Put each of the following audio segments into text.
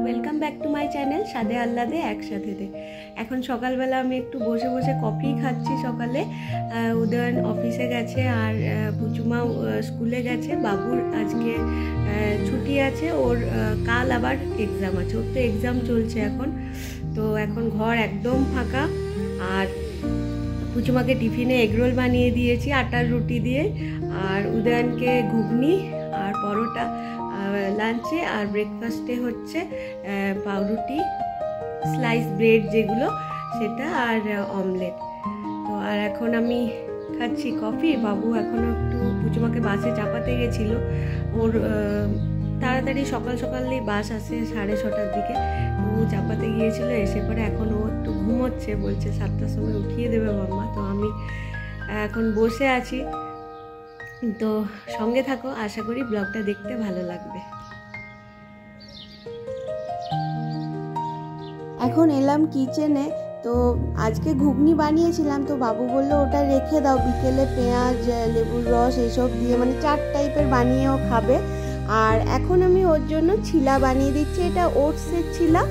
Welcome back to my channel স্বাদে আহ্লাদে একসাথেতে। এখন সকালবেলা আমি একটু বসে বসে কফি খাচ্ছি। সকালে উদয়ন অফিসে গেছে আর পুচুমাও স্কুলে গেছে। বাবুর আজকে ছুটি আছে, ওর কাল আবার এক্সাম আছে। ওর তো এক্সাম চলছে এখন। তো এখন ঘর একদম ফাঁকা। আর পুচুমাকে টিফিনে এগরোল বানিয়ে দিয়েছি আটার রুটি দিয়ে, আর উদয়নকে ঘুগনি আর পরোটা লাঞ্চে, আর ব্রেকফাস্টে হচ্ছে পাউরুটি, স্লাইস ব্রেড যেগুলো সেটা, আর অমলেট। তো আর এখন আমি খাচ্ছি কফি। বাবু এখনও একটু পুচুমাকে বাসে চাপাতে গেছিল। ওর তাড়াতাড়ি সকাল সকালেই বাস আসে 6:30টার দিকে। তো ও চাপাতে গিয়েছিল, এসে পরে এখন ও একটু ঘুমোচ্ছে, বলছে 7টার সময় উঠিয়ে দেবে মাম্মা। তো আমি এখন বসে আছি। তো সঙ্গে থাকো, আশা করি ব্লগটা দেখতে ভালো লাগবে। এখন এলাম কিচেনে। তো আজকে ঘুগনি বানিয়েছিলাম, তো বাবু বললো ওটা রেখে দাও, বিকেলে পেঁয়াজ লেবুর রস এইসব দিয়ে মানে চাট টাইপের বানিয়েও খাবে। আর এখন আমি ওর জন্য ছিলা বানিয়ে দিচ্ছি। এটা ওটসের ছিলা।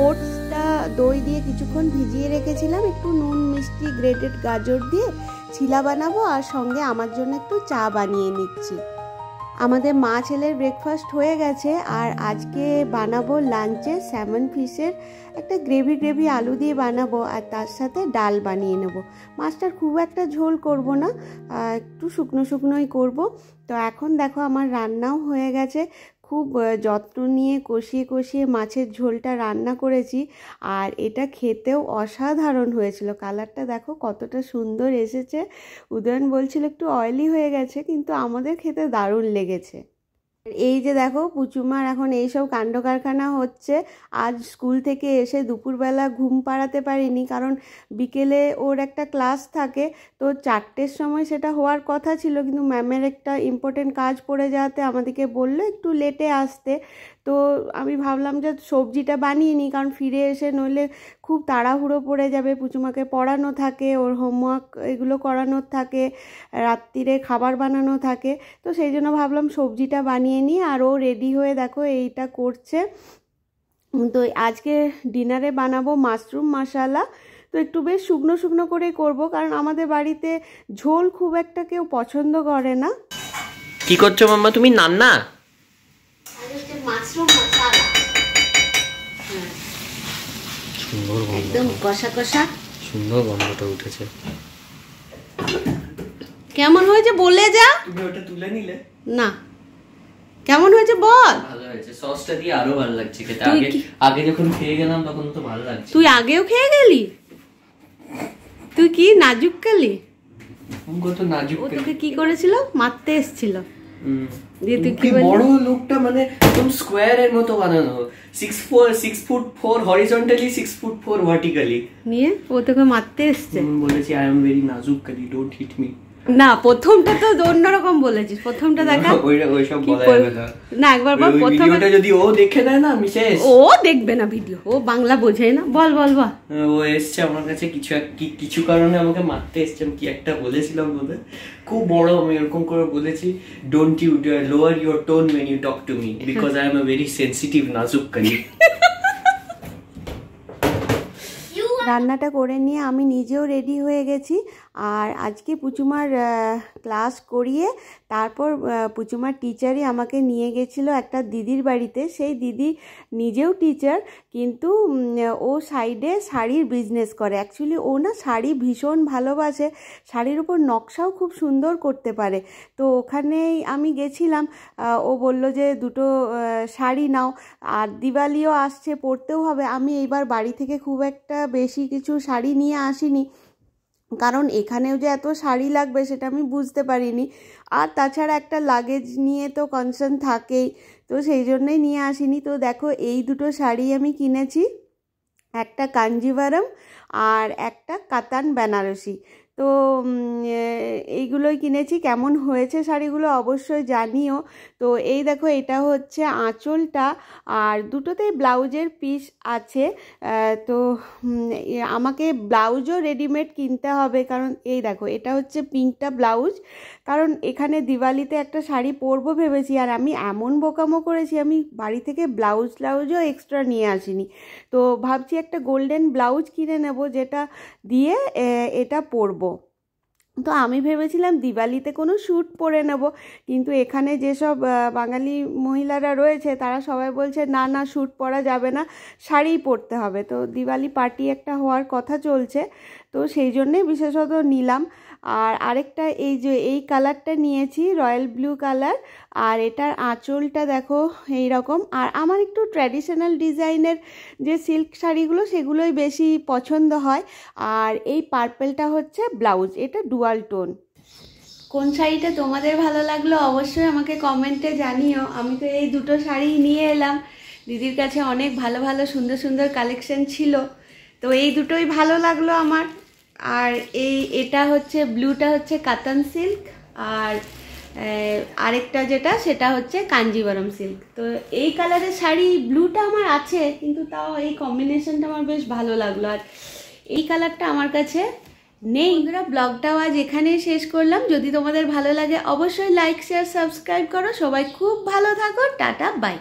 ওটসটা দই দিয়ে কিছুক্ষণ ভিজিয়ে রেখেছিলাম, একটু নুন মিষ্টি গ্রেটেড গাজর দিয়ে ছিলা বানাবো, আর সঙ্গে আমার জন্য একটু চা বানিয়ে নিচ্ছি। আমাদের মা ছেলের ব্রেকফাস্ট হয়ে গেছে। আর আজকে বানাবো লাঞ্চে স্যামন ফিশের একটা গ্রেভি আলু দিয়ে বানাবো, আর তার সাথে ডাল বানিয়ে নেব। মাছটার খুব একটা ঝোল করব না, একটু শুকনোই করব। তো এখন দেখো আমার রান্নাও হয়ে গেছে। খুব যত্ন নিয়ে কষিয়ে মাছের ঝোলটা রান্না করেছি, আর এটা খেতেও অসাধারণ হয়েছিল। কালারটা দেখো কতটা সুন্দর এসেছে। উদয়ন বলছিল একটু অয়েলি হয়ে গেছে, কিন্তু আমাদের খেতে দারুণ লেগেছে। এই যে দেখো পুচুমার এখন এইসব কাণ্ড কারখানা হচ্ছে। আজ স্কুল থেকে এসে দুপুরবেলা ঘুম পাড়াতে পারিনি, কারণ বিকেলে ওর একটা ক্লাস থাকে। তো 4টের সময় সেটা হওয়ার কথা ছিল, কিন্তু ম্যামের একটা ইম্পর্টেন্ট কাজ পড়ে যাওয়াতে আমাদেরকে বললো একটু লেটে আসতে। তো আমি ভাবলাম যে সবজিটা বানিয়ে নিই, কারণ ফিরে এসে নইলে খুব তাড়াহুড়ো পড়ে যাবে। পুচুমাকে পড়ানো থাকে, ওর হোমওয়ার্ক এগুলো করানোর থাকে, রাত্রিরে খাবার বানানো থাকে। তো সেই জন্য ভাবলাম সবজিটা বানিয়ে নিই। আর ও রেডি হয়ে দেখো এইটা করছে। তো আজকে ডিনারে বানাবো মাশরুম মশালা। তো একটু বেশ শুকনো করে করব, কারণ আমাদের বাড়িতে ঝোল খুব একটা কেউ পছন্দ করে না। কি করছো মাম্মা তুমি? নান্না মাশরুম মশালা সুন্দর একদম কষা সুন্দর গন্ধটা উঠেছে। কেমন হয়েছে বলে যা। তুমি ওটা তুলে নিলে না, কেমন হয়েছে বল। ভালো হয়েছে, সসটা দিয়ে আরো ভালো লাগছে খেতে। আগে যখন খেয়ে গেলাম তখন তো ভালো লাগছে। তুই আগেও খেয়ে গেলি? তুই কি নাজুক কালি? কত নাজুক। ও তোকে কি করেছিল? মারতে এসেছিল। দিয়ে তুই কি বড় লোকটা মানে একদম স্কোয়ারের মতো বানানো, 6 ফুট 4 হরিজন্টালি, 6 ফুট 4 ভার্টিক্যালি। নিয়ে ও তোকে মারতে এসছে। বলেছি আই এম ভেরি নাজুক কালি, ডোন্ট হিট মি। না, প্রথমটা তো অন্যরকম বলেছিস। প্রথমটা দেখা। ওইসব বলা যাবে না। না, একবার বল। প্রথমটা যদি ও দেখে দেয় না আমি শেষ। ও দেখবে না ভিডিও, ও বাংলা বোঝে না। বল। ও এসছে আমার কাছে কিছু কারণে আমাকে মারতে এসছে। আমি কি একটা বলেছিলাম বলে খুব বড়, আমি এরকম করে বলেছি, don't you lower your tone when you talk to me because I am a very sensitive নাজুক কালি। রান্নাটা করে নিয়ে আমি নিজেও রেডি হয়ে গেছি। আর আজকে পুচুমার ক্লাস করিয়ে তারপর পুচুমার টিচারই আমাকে নিয়ে গেছিলো একটা দিদির বাড়িতে। সেই দিদি নিজেও টিচার, কিন্তু ও সাইডে শাড়ির বিজনেস করে। অ্যাকচুয়ালি ও না শাড়ি ভীষণ ভালোবাসে, শাড়ির উপর নকশাও খুব সুন্দর করতে পারে। তো ওখানেই আমি গেছিলাম। ও বলল যে দুটো শাড়ি নাও, আর দিওয়ালিও আসছে, পরতেও হবে। আমি এইবার বাড়ি থেকে খুব একটা বেশি কিছু শাড়ি নিয়ে আসিনি, কারণ এখানেও যে এত শাড়ি লাগবে সেটা আমি বুঝতে পারিনি। আর তাছাড়া একটা লাগেজ নিয়ে তো কনসার্ন থাকেই, তো সেই জন্যই নিয়ে আসিনি। তো দেখো এই দুটো শাড়ি আমি কিনেছি, একটা কাঞ্জিভারম আর একটা কাতান বেনারসি। তো এইগুলোই কিনেছি। কেমন হয়েছে শাড়িগুলো অবশ্যই জানিও। তো এই দেখো, এটা হচ্ছে আঁচলটা, আর দুটোতেই ব্লাউজের পিস আছে। তো আমাকে ব্লাউজও রেডিমেড কিনতে হবে, কারণ এই দেখো এটা হচ্ছে পিঙ্কটা ব্লাউজ। কারণ এখানে দিওয়ালিতে একটা শাড়ি পরবো ভেবেছি, আর আমি এমন বোকামো করেছি, আমি বাড়ি থেকে ব্লাউজও এক্সট্রা নিয়ে আসিনি। তো ভাবছি একটা গোল্ডেন ব্লাউজ কিনে নেব, যেটা দিয়ে এটা পরবো। তো আমি ভেবেছিলাম দিওয়ালিতে কোনো স্যুট পরে নেব, কিন্তু এখানে যেসব বাঙালি মহিলারা রয়েছে তারা সবাই বলছে না না, স্যুট পরা যাবে না, শাড়িই পরতে হবে। তো দিওয়ালি পার্টি একটা হওয়ার কথা চলছে, তো সেই জন্যে বিশেষত নিলাম। আর আরেকটা এই যে এই কালারটা নিয়েছি, রয়্যাল ব্লু কালার, আর এটার আঁচলটা দেখো এই রকম। আর আমার একটু ট্র্যাডিশনাল ডিজাইনের যে সিল্ক শাড়িগুলো সেগুলোই বেশি পছন্দ হয়। আর এই পার্পেলটা হচ্ছে ব্লাউজ, এটা ডুয়াল টোন। কোন শাড়িটা তোমাদের ভালো লাগলো অবশ্যই আমাকে কমেন্টে জানিও। আমি তো এই দুটো শাড়ি নিয়ে এলাম, দিদির কাছে অনেক ভালো ভালো সুন্দর সুন্দর কালেকশন ছিল, তো এই দুটোই ভালো লাগলো আমার। আর এটা হচ্ছে ব্লুটা হচ্ছে কাতান সিল্ক, আর আরেকটা যেটা সেটা হচ্ছে কাঞ্জিবরম সিল্ক। তো এই কালারের শাড়ি ব্লুটা আমার আছে, কিন্তু তাও এই কম্বিনেশনটা আমার বেশ ভালো লাগলো, আর এই কালারটা আমার কাছে নেই। বন্ধুরা, ব্লগটাও আজ এখানেই শেষ করলাম। যদি তোমাদের ভালো লাগে অবশ্যই লাইক শেয়ার সাবস্ক্রাইব করো। সবাই খুব ভালো থাকো, টাটা বাই।